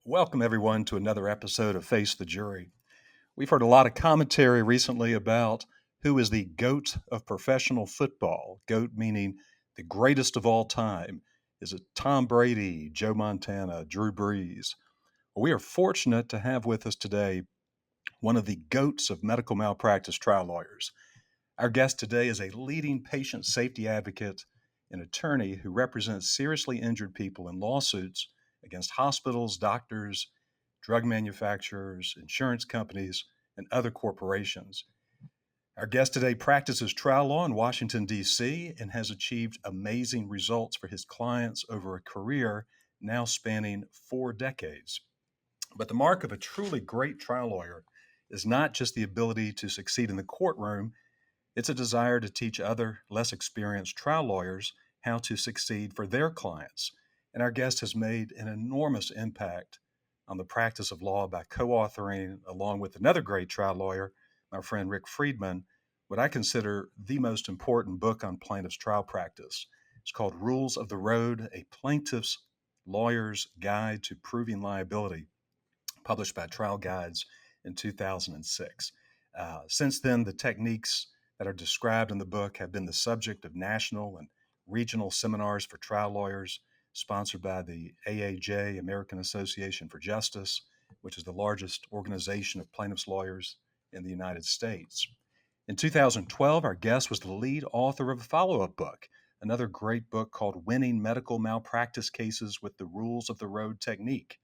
Welcome, everyone, to another episode of Face the Jury. We've heard a lot of commentary recently about who is the GOAT of professional football. GOAT meaning the greatest of all time. Is it Tom Brady, Joe Montana, Drew Brees? Well, we are fortunate to have with us today one of the GOATs of medical malpractice trial lawyers. Our guest today is a leading patient safety advocate and attorney who represents seriously injured people in lawsuits against hospitals, doctors, drug manufacturers, insurance companies, and other corporations. Our guest today practices trial law in Washington, D.C., and has achieved amazing results for his clients over a career now spanning 4 decades. But the mark of a truly great trial lawyer is not just the ability to succeed in the courtroom, it's a desire to teach other, less experienced trial lawyers how to succeed for their clients. And our guest has made an enormous impact on the practice of law by co authoring, along with another great trial lawyer, my friend Rick Friedman, what I consider the most important book on plaintiff's trial practice. It's called Rules of the Road, a Plaintiff's Lawyer's Guide to Proving Liability, published by Trial Guides in 2006. Since then, the techniques that are described in the book have been the subject of national and regional seminars for trial lawyers, sponsored by the AAJ, American Association for Justice, which is the largest organization of plaintiffs' lawyers in the United States. In 2012, our guest was the lead author of a follow up book, another great book called Winning Medical Malpractice Cases with the Rules of the Road Technique.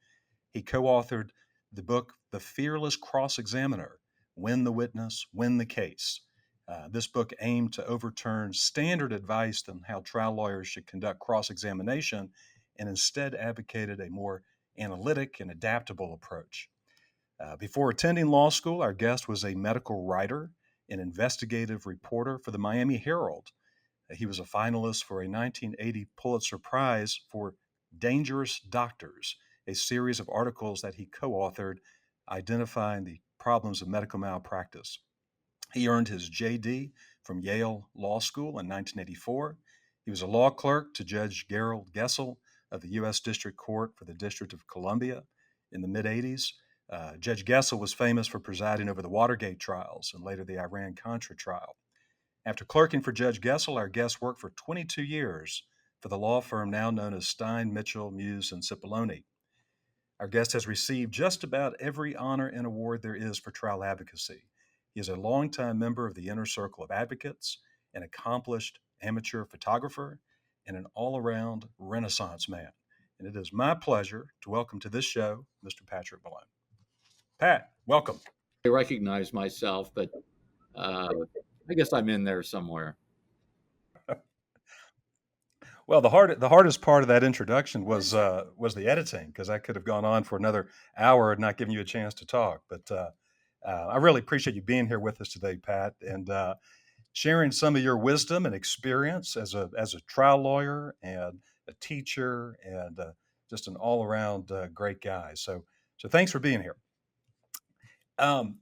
He co authored the book, The Fearless Cross Examiner: Win the Witness, Win the Case. This book aimed to overturn standard advice on how trial lawyers should conduct cross examination and instead advocated a more analytic and adaptable approach. Before attending law school, our guest was a medical writer and investigative reporter for the Miami Herald. He was a finalist for a 1980 Pulitzer Prize for Dangerous Doctors, a series of articles that he co authored identifying the problems of medical malpractice. He earned his JD from Yale Law School in 1984. He was a law clerk to Judge Gerald Gessel of the U.S. District Court for the District of Columbia in the mid 80s. Judge Gessel was famous for presiding over the Watergate trials and later the Iran-Contra trial. After clerking for Judge Gessel, our guest worked for 22 years for the law firm now known as Stein, Mitchell, Muse, and Cipollone. Our guest has received just about every honor and award there is for trial advocacy. He is a longtime member of the Inner Circle of Advocates, an accomplished amateur photographer, and an all-around Renaissance man. And it is my pleasure to welcome to this show Mr. Patrick Malone. Pat, welcome. I recognize myself, but I guess I'm in there somewhere. Well, the hardest part of that introduction was the editing, because I could have gone on for another hour and not given you a chance to talk. But I really appreciate you being here with us today, Pat, and sharing some of your wisdom and experience as a trial lawyer and a teacher and just an all around great guy. So thanks for being here. Um,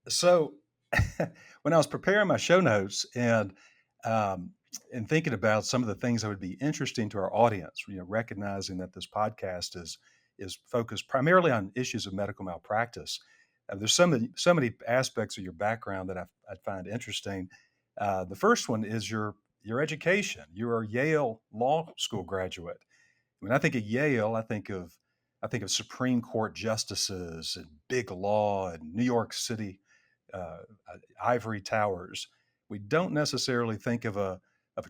so when I was preparing my show notes um, and thinking about some of the things that would be interesting to our audience, recognizing that this podcast is focused primarily on issues of medical malpractice. There's so many aspects of your background that I find interesting. The first one is your education. You're a Yale Law School graduate. When I think of Yale, I think of Supreme Court justices and big law and New York City ivory towers. We don't necessarily think of a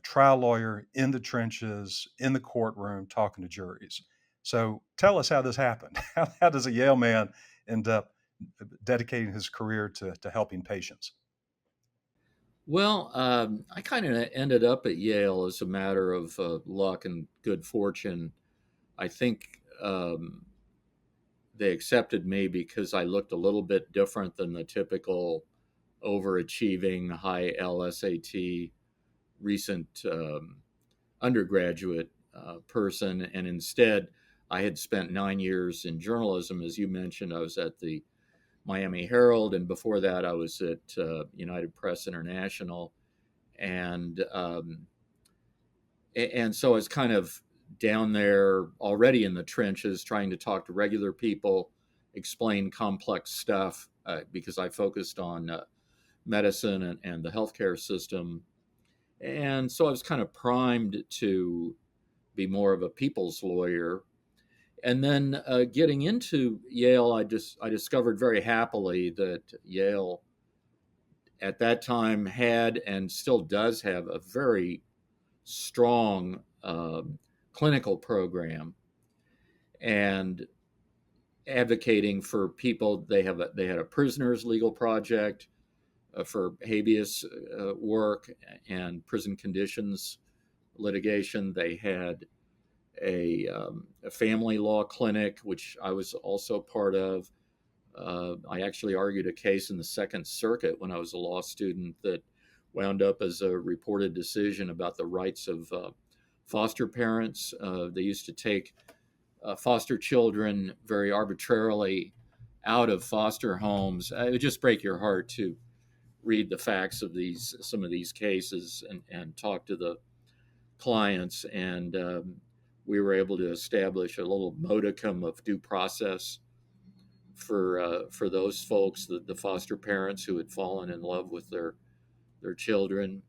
trial lawyer in the trenches, in the courtroom, talking to juries. So tell us how this happened. How does a Yale man end up dedicating his career to helping patients? Well, I kind of ended up at Yale as a matter of luck and good fortune. I think they accepted me because I looked a little bit different than the typical overachieving high LSAT recent undergraduate person. And instead, I had spent 9 years in journalism. As you mentioned, I was at the Miami Herald, and before that, I was at United Press International, and so I was kind of down there already in the trenches trying to talk to regular people, explain complex stuff, because I focused on medicine and the healthcare system. And so I was kind of primed to be more of a people's lawyer. And then getting into Yale, I discovered very happily that Yale at that time had and still does have a very strong clinical program, and advocating for people. They had a prisoners legal project for habeas work and prison conditions litigation. They had a family law clinic, which I was also part of. I actually argued a case in the Second Circuit when I was a law student that wound up as a reported decision about the rights of foster parents. They used to take foster children very arbitrarily out of foster homes. It would just break your heart to read the facts of some of these cases and talk to the clients. And we were able to establish a little modicum of due process for those folks, the foster parents who had fallen in love with their children,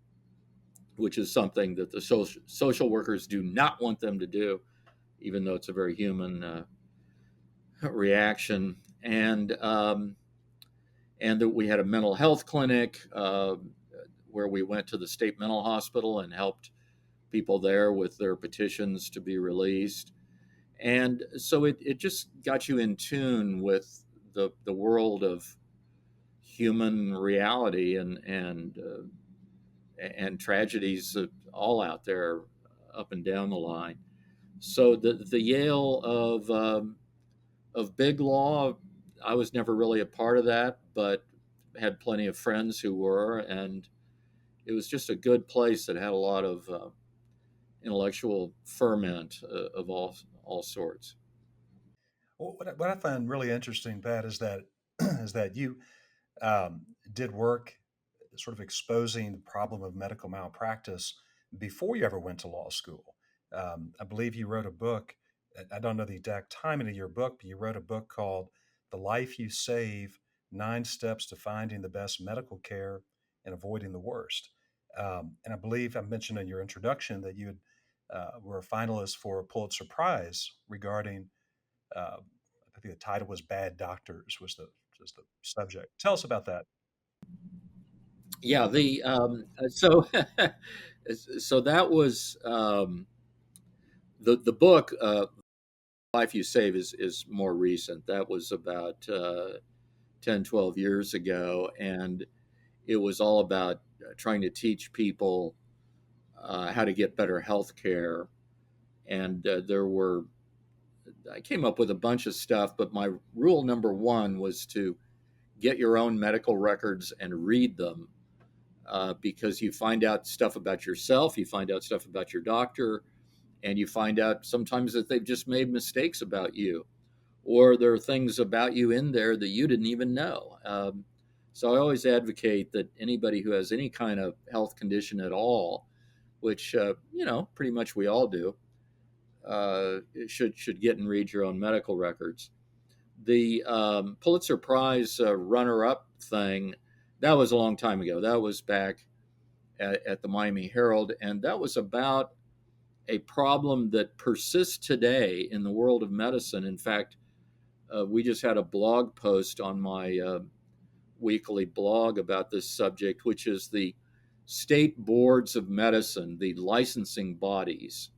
which is something that the social workers do not want them to do, even though it's a very human reaction. And that we had a mental health clinic where we went to the state mental hospital and helped people there with their petitions to be released. And so it just got you in tune with the world of human reality and tragedies all out there up and down the line. So the Yale of big law, I was never really a part of that, but had plenty of friends who were, and it was just a good place that had a lot of intellectual ferment of all sorts. Well, what I find really interesting, Pat, is that is that you did work sort of exposing the problem of medical malpractice before you ever went to law school. I believe you wrote a book. I don't know the exact timing of your book, but you wrote a book called "The Life You Save: 9 Steps to Finding the Best Medical Care and Avoiding the Worst." And I believe I mentioned in your introduction that you were a finalist for a Pulitzer Prize regarding. I think the title was "Bad Doctors" was the subject. Tell us about that. Yeah, the so so that was the book. Life You Save is more recent. That was about 10, 12 years ago, and it was all about trying to teach people how to get better health care. And I came up with a bunch of stuff, but my rule number one was to get your own medical records and read them, because you find out stuff about yourself, you find out stuff about your doctor, and you find out sometimes that they've just made mistakes about you, or there are things about you in there that you didn't even know. So I always advocate that anybody who has any kind of health condition at all, which pretty much we all do, should get and read your own medical records. The Pulitzer Prize runner-up thing, that was a long time ago. That was back at the Miami Herald, and that was about a problem that persists today in the world of medicine. In fact, we just had a blog post on my weekly blog about this subject, which is the state boards of medicine, the licensing bodies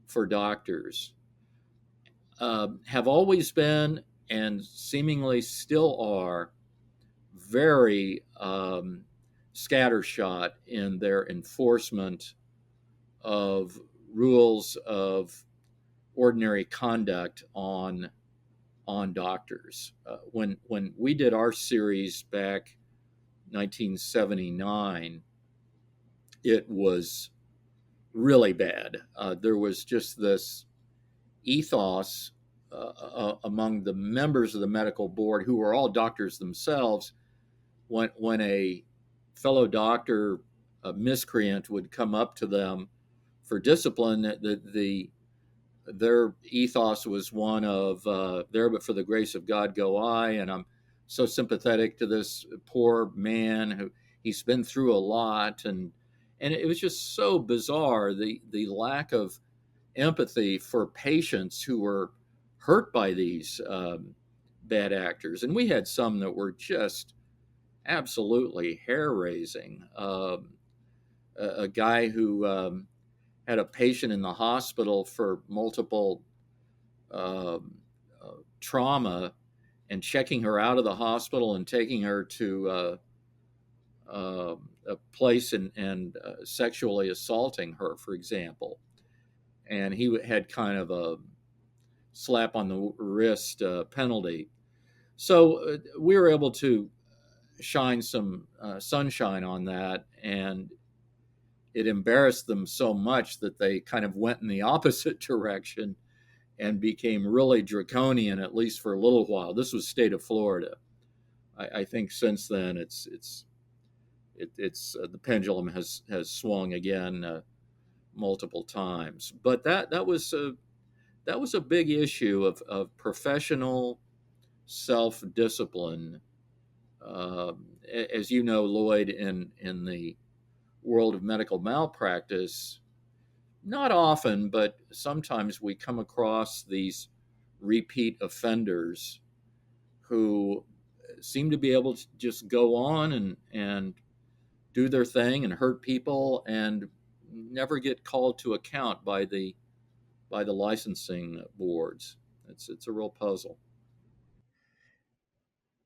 for doctors, have always been and seemingly still are very scattershot in their enforcement of rules of ordinary conduct on doctors. When we did our series back 1979, it was really bad. There was just this ethos among the members of the medical board, who were all doctors themselves. When a fellow doctor, a miscreant, would come up to them for discipline, the their ethos was one of there, but for the grace of God go I. And I'm so sympathetic to this poor man who he's been through a lot, and it was just so bizarre, the lack of empathy for patients who were hurt by these bad actors. And we had some that were just absolutely hair raising. A guy who had a patient in the hospital for multiple um, trauma, and checking her out of the hospital and taking her to a place and sexually assaulting her, for example. And he had kind of a slap on the wrist penalty. So we were able to shine some sunshine on that, and it embarrassed them so much that they kind of went in the opposite direction and became really draconian, at least for a little while. This was state of Florida. I think since then it's the pendulum has swung again multiple times. But that was a big issue of professional self discipline. As you know, Lloyd, in the world of medical malpractice, not often, but sometimes we come across these repeat offenders who seem to be able to just go on and do their thing and hurt people and never get called to account by the licensing boards. It's a real puzzle.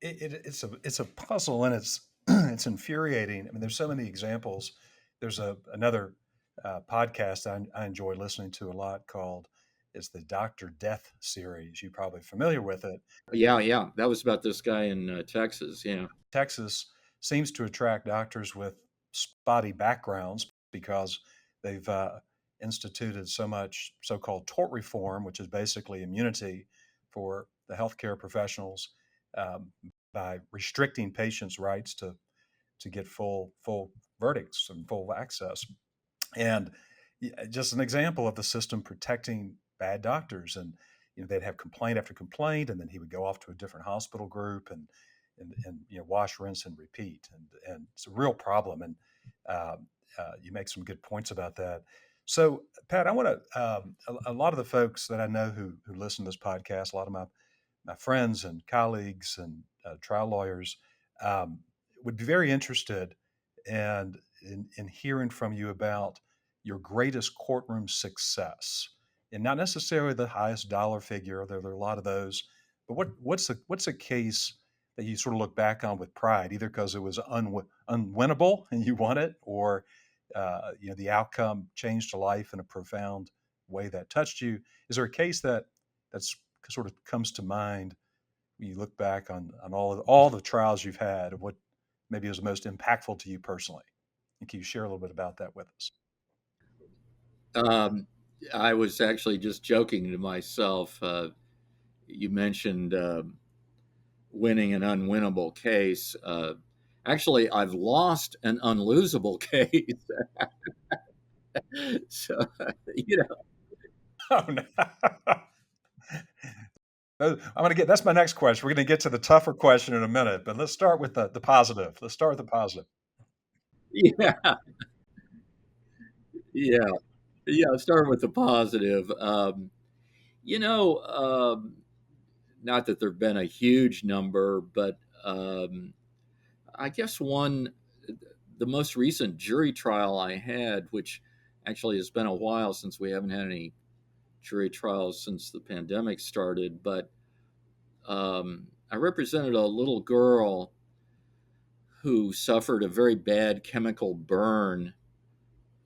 It's a puzzle, and it's it's infuriating. I mean, there's so many examples. There's another podcast I enjoy listening to a lot called it's the Doctor Death series. You're probably familiar with it. Yeah, yeah, that was about this guy in Texas. Yeah, Texas seems to attract doctors with spotty backgrounds because they've instituted so much so-called tort reform, which is basically immunity for the healthcare professionals um, by restricting patients' rights to get full verdicts and full access. And just an example of the system protecting bad doctors. And they'd have complaint after complaint, and then he would go off to a different hospital group and wash, rinse, and repeat. And it's a real problem. And uh, you make some good points about that. So, Pat, I want to a lot of the folks that I know who listen to this podcast, a lot of my friends and colleagues and trial lawyers um, would be very interested in hearing from you about your greatest courtroom success, and not necessarily the highest dollar figure. There are a lot of those, but what's a case that you sort of look back on with pride, either because it was unwinnable and you won it, or the outcome changed a life in a profound way that touched you. Is there a case that's sort of comes to mind when you look back on all the trials you've had, of what maybe was the most impactful to you personally? And can you share a little bit about that with us? um, I was actually just joking to myself. You mentioned winning an unwinnable case. Actually, I've lost an unlosable case. So, you know, Oh no. I'm going to get that's my next question. We're going to get to the tougher question in a minute, but let's start with the positive. Let's start with the positive. yeah, yeah, yeah. Start with the positive. You know, not that there've been a huge number, but I guess the most recent jury trial I had, which actually has been a while since we haven't had any jury trials since the pandemic started, but I represented a little girl who suffered a very bad chemical burn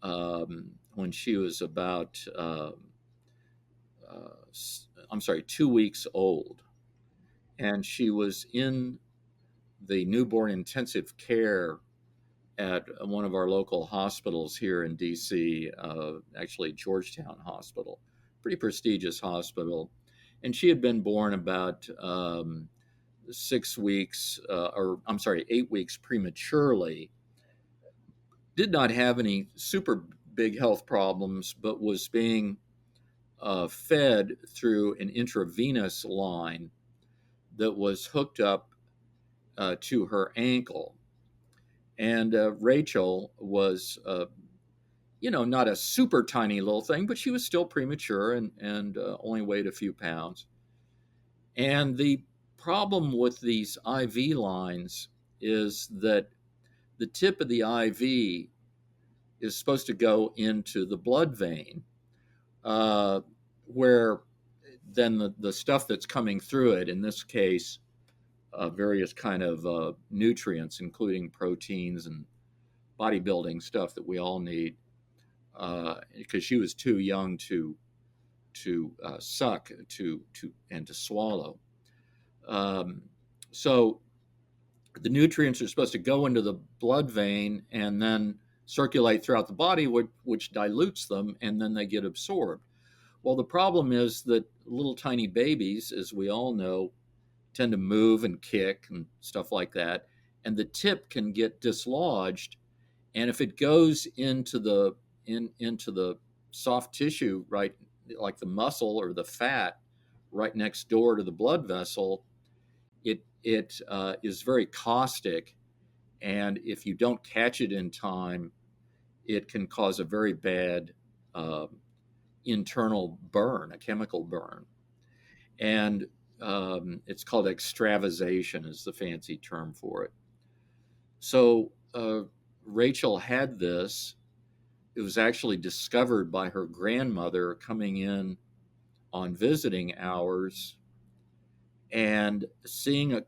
when she was about, uh, I'm sorry, 2 weeks old. And she was in the newborn intensive care at one of our local hospitals here in DC, actually Georgetown Hospital, pretty prestigious hospital. And she had been born about 6 weeks, or I'm sorry, 8 weeks prematurely. Did not have any super big health problems, but was being fed through an intravenous line that was hooked up to her ankle. And Rachel was, not a super tiny little thing, but she was still premature and only weighed a few pounds. And the problem with these IV lines is that the tip of the IV is supposed to go into the blood vein, uh, where then the stuff that's coming through it, in this case, various kind of nutrients, including proteins and bodybuilding stuff that we all need, because she was too young to suck to and to swallow. Um, so the nutrients are supposed to go into the blood vein and then circulate throughout the body, which dilutes them, and then they get absorbed. Well, the problem is that little tiny babies, as we all know, tend to move and kick and stuff like that, and the tip can get dislodged. And if it goes into the soft tissue, right, like the muscle or the fat, right next door to the blood vessel, it is very caustic, and if you don't catch it in time, it can cause a very bad uh, internal burn, a chemical burn, and it's called extravasation, is the fancy term for it. So Rachel had this. It was actually discovered by her grandmother coming in on visiting hours and seeing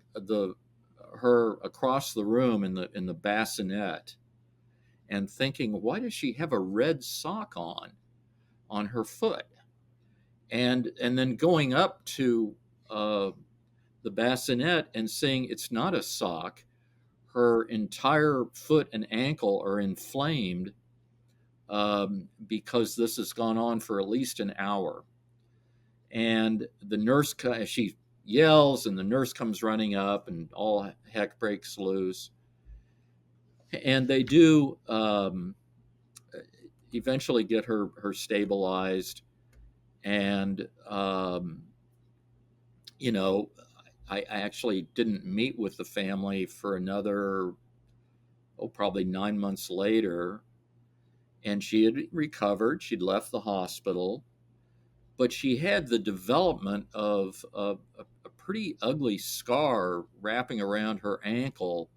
her across the room in the bassinet and thinking, why does she have a red sock on her foot? And then going up to uh, the bassinet and seeing it's not a sock. Her entire foot and ankle are inflamed, because this has gone on for at least an hour. And the nurse, she yells, and the nurse comes running up, and all heck breaks loose. And they do eventually get her stabilized. And, you know, I actually didn't meet with the family for another, probably 9 months later. And she had recovered. She'd left the hospital, but she had the development of a pretty ugly scar wrapping around her ankle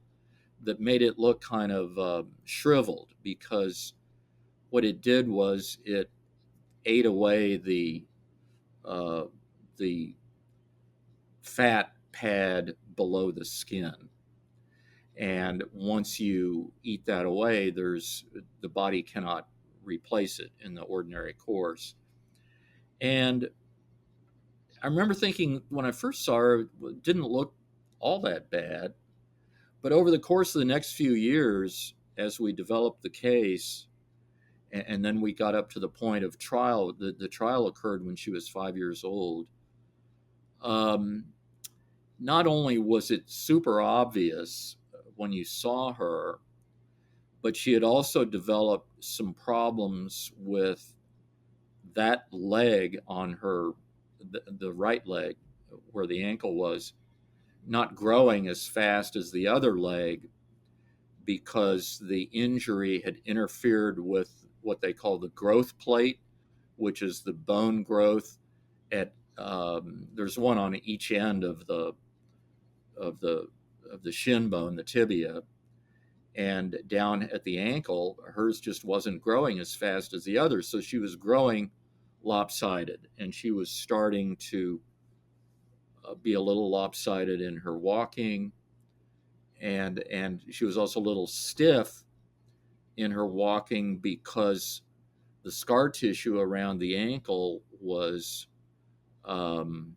that made it look kind of shriveled, because what it did was it ate away uh, the fat pad below the skin. And once you eat that away, the body cannot replace it in the ordinary course. And I remember thinking when I first saw her, it didn't look all that bad. But over the course of the next few years, as we developed the case, and then we got up to the point of trial, the trial occurred when she was 5 years old. Um, Not only was it super obvious when you saw her, but she had also developed some problems with that leg on her, the right leg where the ankle was, not growing as fast as the other leg, because the injury had interfered with what they call the growth plate, which is the bone growth at, there's one on each end of the of the shin bone, the tibia, and down at the ankle, hers just wasn't growing as fast as the others. So she was growing lopsided, and she was starting to be a little lopsided in her walking, and she was also a little stiff in her walking because the scar tissue around the ankle was um,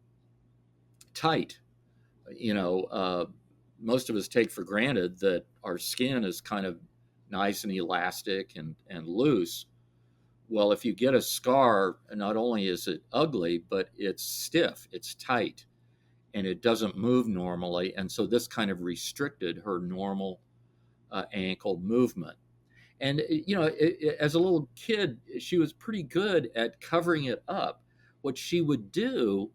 tight. You know, most of us take for granted that our skin is kind of nice and elastic and loose. Well, if you get a scar, not only is it ugly, but it's stiff, it's tight, and it doesn't move normally. And so this kind of restricted her normal ankle movement. And, as a little kid, she was pretty good at covering it up. what she would do,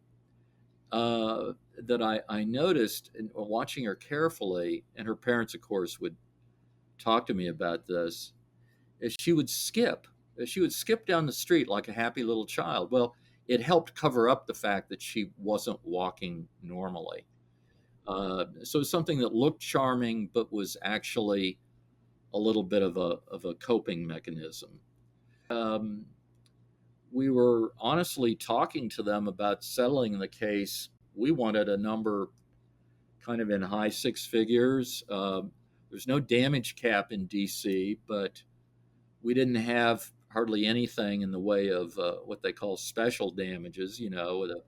that I noticed in watching her carefully, and her parents, of course, would talk to me about this, is she would skip. She would skip down the street like a happy little child. Well, it helped cover up the fact that she wasn't walking normally. So something that looked charming but was actually a little bit of a coping mechanism. Um, we were honestly talking to them about settling the case. We wanted a number kind of in high six figures. There's no damage cap in DC, but we didn't have hardly anything in the way of what they call special damages, the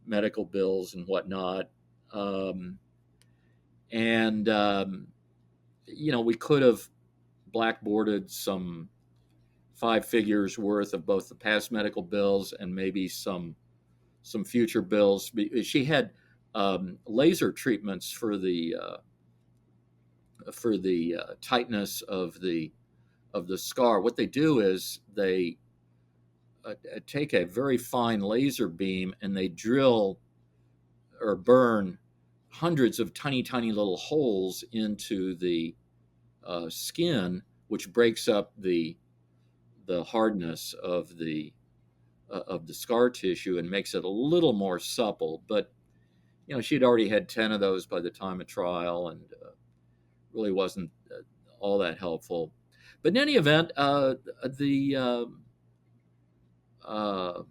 medical bills and whatnot. Um, and, we could have blackboarded some 5 figures worth of both the past medical bills and maybe some future bills. She had laser treatments for the tightness of the scar. What they do is they take a very fine laser beam and they drill or burn hundreds of tiny, tiny little holes into the skin, which breaks up the hardness of the scar tissue and makes it a little more supple. But she'd already had 10 of those by the time of trial, and really wasn't all that helpful. But in any event, the uh,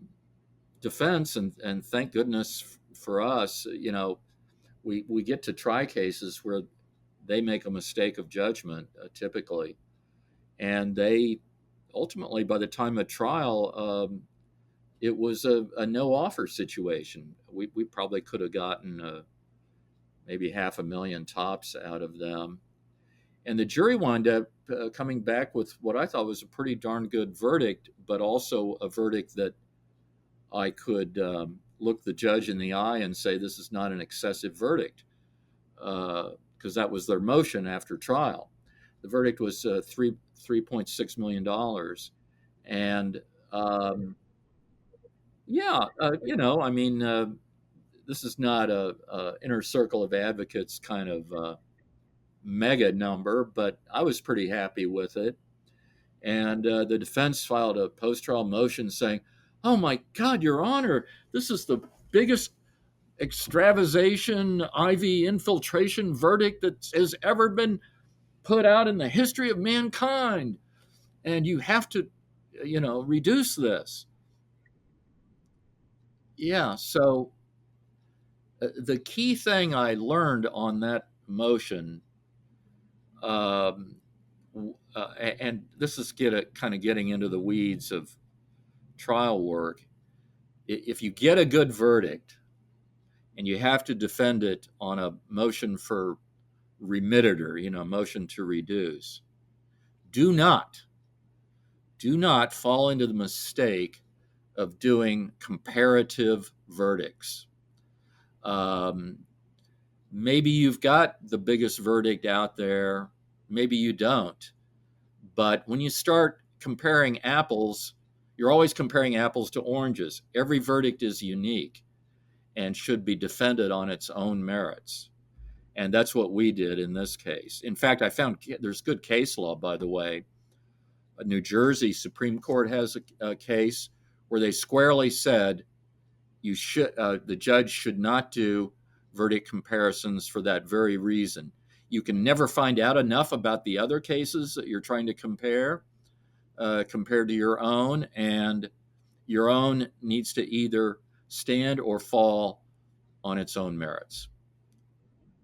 defense, and thank goodness for us, we get to try cases where they make a mistake of judgment, typically, and they ultimately, by the time of trial, it was a no offer situation. We probably could have gotten maybe 500,000 tops out of them. And the jury wound up coming back with what I thought was a pretty darn good verdict, but also a verdict that I could look the judge in the eye and say, this is not an excessive verdict, because that was their motion after trial. The verdict was $3.6 million. And yeah, I mean, this is not a inner circle of advocates kind of mega number, but I was pretty happy with it. And the defense filed a post-trial motion saying, "Oh my God, Your Honor, this is the biggest extravasation IV infiltration verdict that has ever been put out in the history of mankind, and you have to, reduce this." Yeah. So the key thing I learned on that motion, um, and this is kind of getting into the weeds of trial work. If you get a good verdict and you have to defend it on a motion for remitted, motion to reduce, do not, do not fall into the mistake of doing comparative verdicts. Um, Maybe you've got the biggest verdict out there, maybe you don't. But when you start comparing apples, you're always comparing apples to oranges. Every verdict is unique and should be defended on its own merits. And that's what we did in this case. In fact, I found there's good case law, by the way. New Jersey Supreme Court has a case where they squarely said the judge should not do verdict comparisons for that very reason. You can never find out enough about the other cases that you're trying to compare, compared to your own, and your own needs to either stand or fall on its own merits.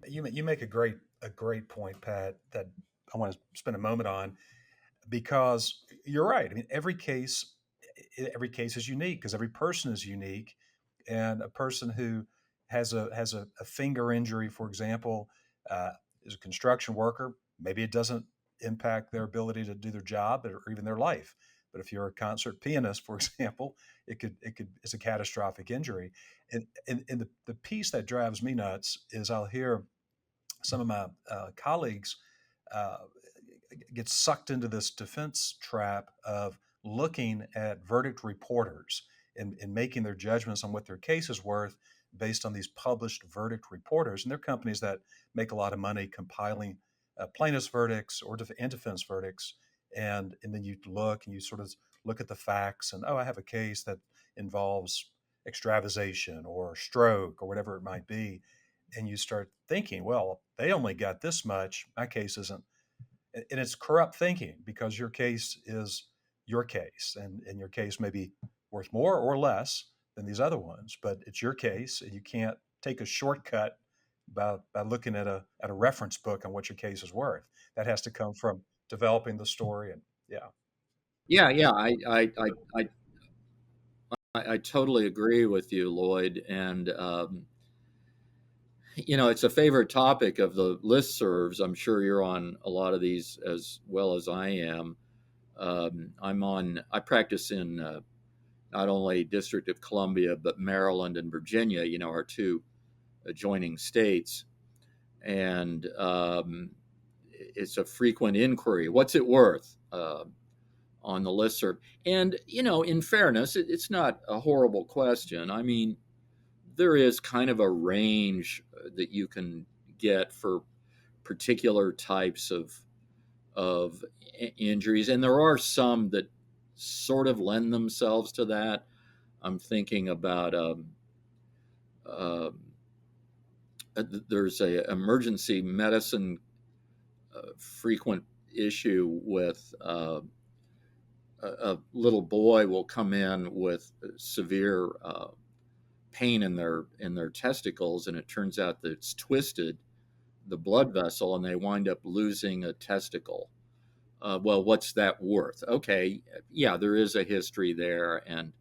You make a great point, Pat, that I want to spend a moment on, because you're right. I mean, every case is unique because every person is unique, and a person who has a finger injury, for example, uh, is a construction worker. Maybe it doesn't impact their ability to do their job or even their life. But if you're a concert pianist, for example, it's a catastrophic injury. And the piece that drives me nuts is I'll hear some of my colleagues uh, get sucked into this defense trap of looking at verdict reporters in making their judgments on what their case is worth based on these published verdict reporters. And they're companies that make a lot of money compiling plaintiff's verdicts or and defense verdicts. And then you look and you sort of look at the facts and, oh, I have a case that involves extravasation or stroke or whatever it might be. And you start thinking, well, they only got this much. My case isn't. And it's corrupt thinking because your case is your case, and your case may be worth more or less than these other ones, but it's your case, and you can't take a shortcut by looking at a reference book on what your case is worth. That has to come from developing the story, and yeah. Yeah, yeah, I totally agree with you, Lloyd. And it's a favorite topic of the listservs. I'm sure you're on a lot of these as well as I am. I practice in not only District of Columbia, but Maryland and Virginia, our two adjoining states. And it's a frequent inquiry. What's it worth on the listserv? And, in fairness, it's not a horrible question. I mean, there is kind of a range that you can get for particular types of injuries, and there are some that sort of lend themselves to that. I'm thinking about uh, there's a emergency medicine frequent issue with a little boy will come in with severe pain in their testicles, and it turns out that it's twisted the blood vessel, and they wind up losing a testicle. Well, what's that worth? Okay, yeah, there is a history there, and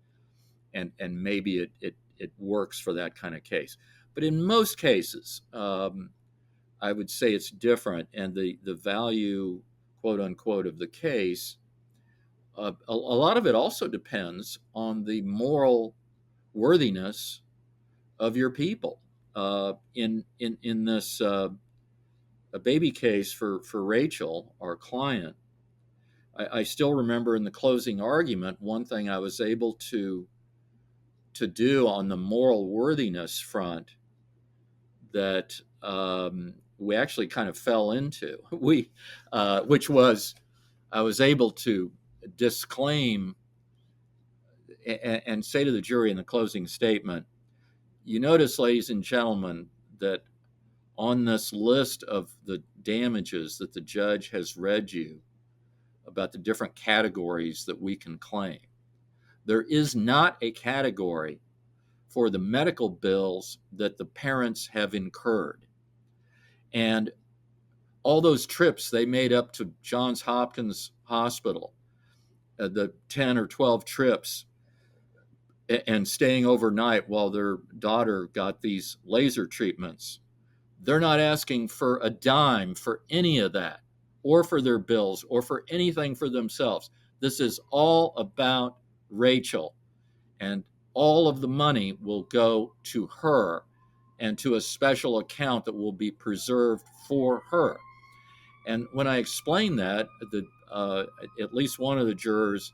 maybe it works for that kind of case. But in most cases, I would say it's different, and the value, quote unquote, of the case, a lot of it also depends on the moral worthiness of your people. In this a baby case for Rachel, our client, I still remember in the closing argument, one thing I was able to do on the moral worthiness front that we actually kind of fell into, which was I was able to disclaim and say to the jury in the closing statement, you notice, ladies and gentlemen, that on this list of the damages that the judge has read you about the different categories that we can claim, there is not a category for the medical bills that the parents have incurred. And all those trips they made up to Johns Hopkins Hospital, the 10 or 12 trips, and staying overnight while their daughter got these laser treatments, they're not asking for a dime for any of that, or for their bills, or for anything for themselves. This is all about Rachel, and all of the money will go to her and to a special account that will be preserved for her. And when I explained that, at least one of the jurors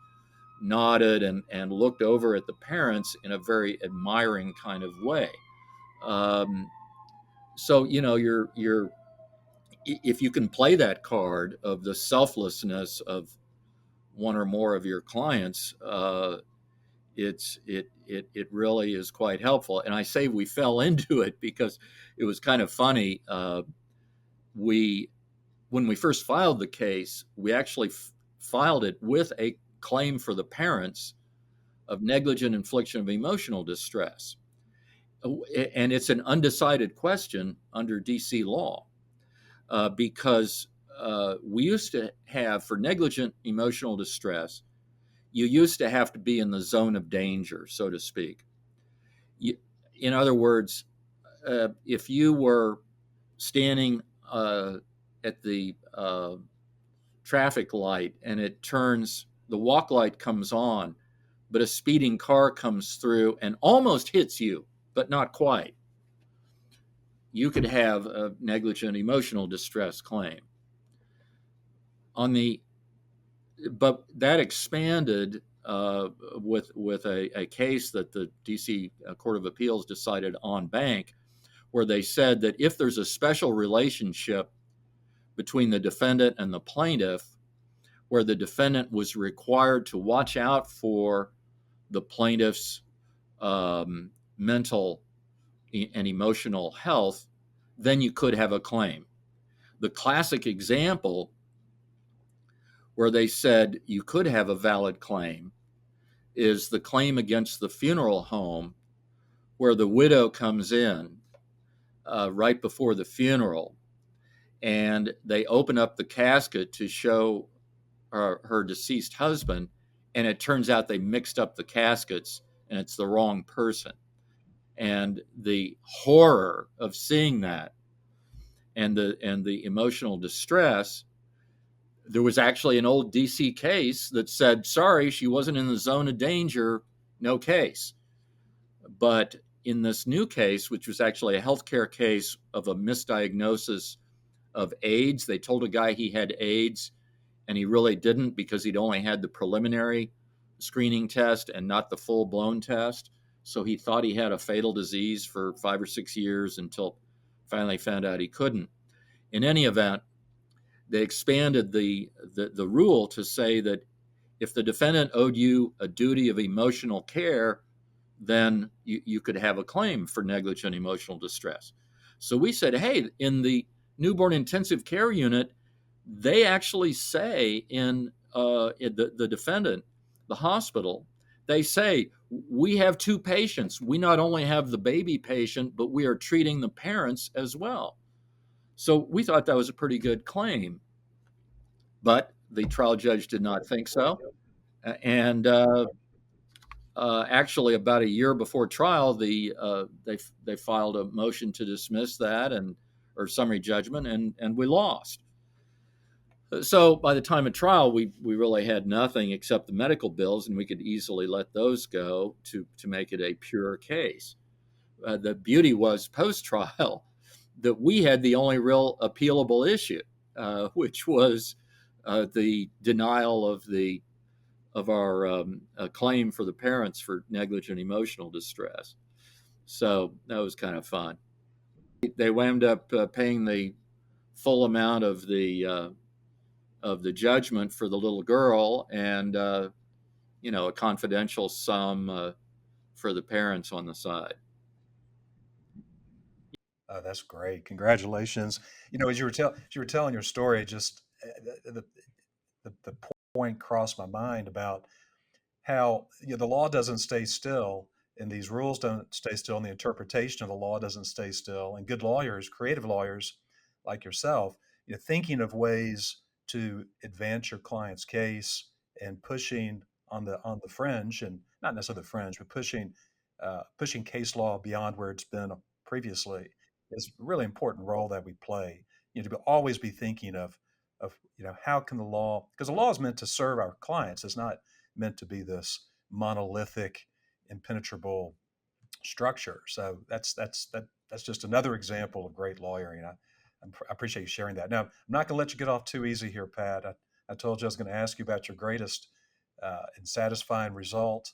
nodded and looked over at the parents in a very admiring kind of way. So you're if you can play that card of the selflessness of one or more of your clients, it really is quite helpful. And I say we fell into it because it was kind of funny. When we first filed the case, we actually filed it with a claim for the parents of negligent infliction of emotional distress. And it's an undecided question under DC law, because we used to have, for negligent emotional distress, you used to have to be in the zone of danger, so to speak. In other words, if you were standing at the traffic light and the walk light comes on, but a speeding car comes through and almost hits you, but not quite, you could have a negligent emotional distress claim. But that expanded with a case that the D.C. Court of Appeals decided en banc, where they said that if there's a special relationship between the defendant and the plaintiff, where the defendant was required to watch out for the plaintiff's mental and emotional health, then you could have a claim. The classic example where they said you could have a valid claim is the claim against the funeral home, where the widow comes in right before the funeral, and they open up the casket to show her deceased husband, and it turns out they mixed up the caskets and it's the wrong person. And the horror of seeing that, and the emotional distress. There was actually an old DC case that said, sorry, she wasn't in the zone of danger, no case. But in this new case, which was actually a healthcare case of a misdiagnosis of AIDS, they told a guy he had AIDS, and he really didn't, because he'd only had the preliminary screening test and not the full-blown test. So he thought he had a fatal disease for 5 or 6 years until finally found out he couldn't. In any event, they expanded the rule to say that if the defendant owed you a duty of emotional care, then you could have a claim for negligent emotional distress. So we said, hey, in the newborn intensive care unit, they actually say in the defendant, the hospital, they say, we have two patients. We not only have the baby patient, but we are treating the parents as well. So we thought that was a pretty good claim, but the trial judge did not think so. And actually, about a year before trial, they filed a motion to dismiss that, or summary judgment, and we lost. So by the time of trial, we really had nothing except the medical bills, and we could easily let those go to make it a pure case. The beauty was post-trial that we had the only real appealable issue, which was the denial of our claim for the parents for negligent emotional distress. So that was kind of fun. They wound up paying the full amount of the judgment for the little girl, and a confidential sum for the parents on the side. Oh, that's great. Congratulations. As you were telling your story, just the point crossed my mind about how the law doesn't stay still, and these rules don't stay still, and the interpretation of the law doesn't stay still. And good lawyers, creative lawyers like yourself, thinking of ways to advance your client's case and pushing on the fringe, and not necessarily the fringe, but pushing case law beyond where it's been previously, is a really important role that we play. To always be thinking of how can the law, because the law is meant to serve our clients. It's not meant to be this monolithic, impenetrable structure. So that's just another example of great lawyering. I appreciate you sharing that. Now, I'm not going to let you get off too easy here, Pat. I told you I was going to ask you about your greatest and satisfying result.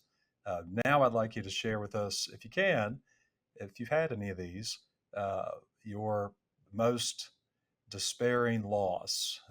Now, I'd like you to share with us, if you can, if you've had any of these, your most despairing loss.